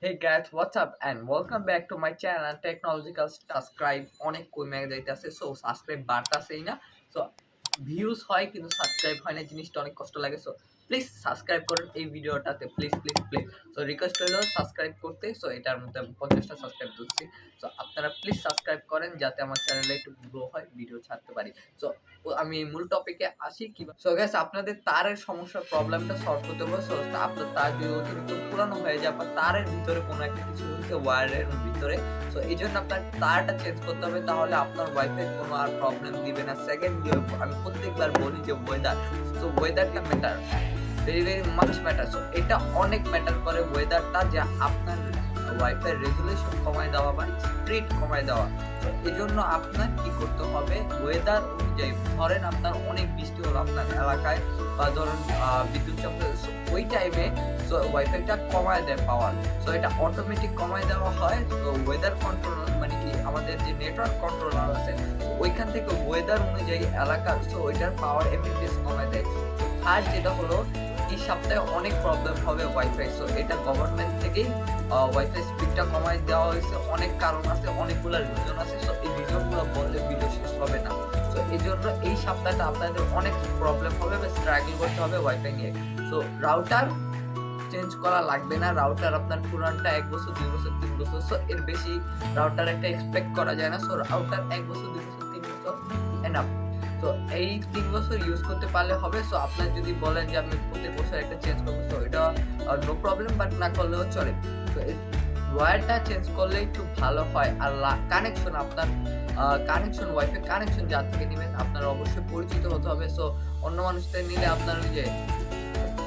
Hey guys, what's up and welcome back to my channel technological subscribe অনেক কমে যাইতাছে so subscribe বাড়তাছেই না so views হয় কিন্তু সাবস্ক্রাইব হয় না জিনিসটা অনেক কষ্ট লাগে সো প্লিজ সাবস্ক্রাইব করুন এই ভিডিওটাতে প্লিজ সো রিকোয়েস্ট হলো সাবস্ক্রাইব করতে সো এটার মধ্যে আমি 50টা সাবস্ক্রাইব দিচ্ছি সো আপনারা প্লিজ সাবস্ক্রাইব করেন যাতে আমার চ্যানেলে একটু গ্রো হয় ভিডিও ছাড়তে পারি সো আমি মূল টপিকে আসি কি সো গাইস আপনাদের তারের সমস্যার প্রবলেমটা সলভ করতে হবে সো আপনার তার যদি অতিরিক্ত পুরানো হয়ে যায় বা তারের ভিতরে কোনো একটা কিছু হচ্ছে ওয়্যারের ভিতরে সো এই জন্য আপনার তারটা চেঞ্জ করতে হবে তাহলে আপনার ওয়াইফাই কোনো আর প্রবলেম দিবে না সেকেন্ড আমি প্রত্যেকবার বলি যে ওয়েদার সো ওয়েদারটা matter very much matter so এটা অনেক ম্যাটার করে ওয়েদারটা যে আপনার ওয়াইফাই রেজুলেশন কমায় দেওয়া বা স্পিড কমায় দেওয়া তো এই জন্য আপনার কি করতে হবে ওয়েদার অনুযায়ী ধরেন আপনার অনেক বৃষ্টি হলো আপনার এলাকায় বা ধরুন বিদ্যুৎ চমকে ওই টাইমে সো ওয়াইফাইটা কমায় দেয় পাওয়ার সো এটা অটোমেটিক কমায় দেওয়া হয় তো ওয়েদার কন্ট্রোলার মানে কি আমাদের যে নেটওয়ার্ক কন্ট্রোলার আছে ওইখান থেকে ওয়েদার অনুযায়ী এলাকার সো ওইটার পাওয়ার এমবিপিএস কমায় দেয় আর যেটা হলো এই সপ্তাহে অনেক প্রবলেম হবে ওয়াইফাই সো এটা গভর্নমেন্ট থেকেই ওয়াইফাই স্পিডটা কমায় দেওয়া হয়েছে অনেক কারণ আছে অনেকগুলো রিজন আছে সো এই রিজনগুলো বললে ভিডিও শেষ হবে না সো এই জন্য এই সপ্তাহটা আপনাদের অনেক প্রবলেম হবে বা স্ট্রাগল করতে হবে ওয়াইফাই নিয়ে সো রাউটার চেঞ্জ করা লাগবে না রাউটার আপনার পুরানটা 1 বছর 2 বছর 3 বছর সো এর বেশি রাউটার একটা এক্সপেক্ট করা যায় না সো রাউটার 1 বছর 2 বছর 3 বছর এনাফ তো এই 3 বছর ইউজ করতে পারলে হবে সো আপনার যদি বলেন যে আমি প্রত্যেক বছর একটা চেঞ্জ করবো তো এটা নো প্রবলেম বাট না করলেও চলে তো ওয়্যারটা চেঞ্জ করলে একটু ভালো হয় আর কানেকশন আপনার কানেকশন ওয়াইফাই কানেকশন যার থেকে নেবেন আপনার অবশ্যই পরিচিত হতে হবে সো অন্য মানুষদের নিলে আপনার ওই যে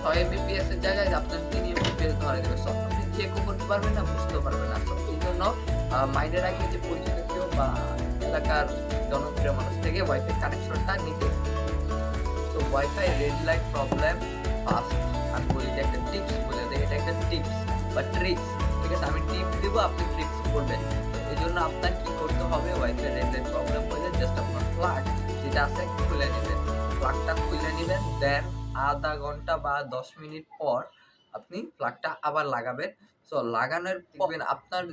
6 এমবিপিএস এর জায়গায় আপনার 3 এমবিপিএস ধরে দেবে সো আপনি চেকও করতে পারবেন না বুঝতেও পারবেন না তো এই জন্য মাইন্ডে রাখবেন যে পরিচিত কেউ বা এলাকার জনপ্রিয় মানুষ থেকে ওয়াইফাই কানেকশনটা নিতে তো wifi red light problem fast আমি বলি যে একটা টিপস বলে দিই এটা একটা টিপস বা ট্রিক্স ঠিক আছে আমি টিপ দেবো আপনি ট্রিক্স করবেন তো এই জন্য আপনার কি করতে হবে ওয়াইফাই রেড লাইট প্রবলেম হলে জাস্ট আপনার প্লাগ যেটা আছে খুলে নেবেন প্লাগটা খুলে নেবেন দেন আধা ঘন্টা বা 10 মিনিট পর আপনি প্লাগটা আবার লাগাবেন সো লাগানোর পর আপনার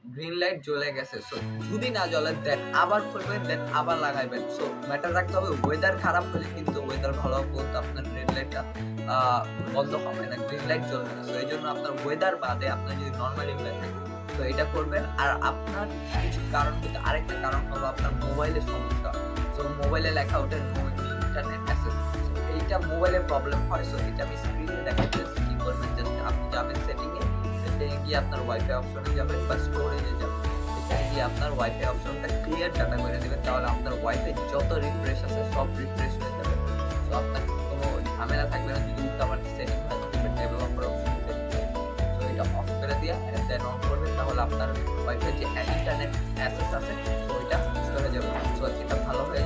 গ্রিন লাইট জ্বলে গেছে সো যদি না জ্বলে দেন আবার খুলবেন দেন আবার লাগাইবেন সো ম্যাটার রাখতে হবে ওয়েদার খারাপ হলে কিন্তু ওয়েদার ভালো পর্যন্ত আপনার রেড লাইটটা বন্ধ হবে না গ্রিন লাইট জ্বলবে না সো এই জন্য আপনার ওয়েদার বাদে আপনার যদি নর্মালি হয়ে থাকে তো এটা করবেন আর আপনার কিছু কারণ কিন্তু আরেকটা কারণ হলো আপনার মোবাইলের সমস্যা সো মোবাইলে লেখা ওঠে নো ইন্টারনেট অ্যাক্সেস এইটা মোবাইলের প্রবলেম হয় সো এটা আমি স্ক্রিনে দেখাচ্ছি কি করবেন জাস্ট আপনি যাবেন সেটিংয়ে গিয়ে আপনার ওয়াইফাই অপশনে যাবেন বা স্টোরেজে যাবেন এখানে গিয়ে আপনার ওয়াইফাই অপশনটা ক্লিয়ার ডাটা করে দেবেন তাহলে আপনার ওয়াইফাই যত রিফ্রেশ আছে সব রিফ্রেশ হয়ে যাবে তো আপনার কোনো ঝামেলা থাকবে না যদি আবার সেটিং না থাকবে ডেভেলপার অপশন তো এটা অফ করে দিয়ে দেন অন করবেন তাহলে আপনার ওয়াইফাই যে ইন্টারনেট অ্যাক্সেস আছে তো ওইটা হয়ে যাবে সো এটা ভালো হয়ে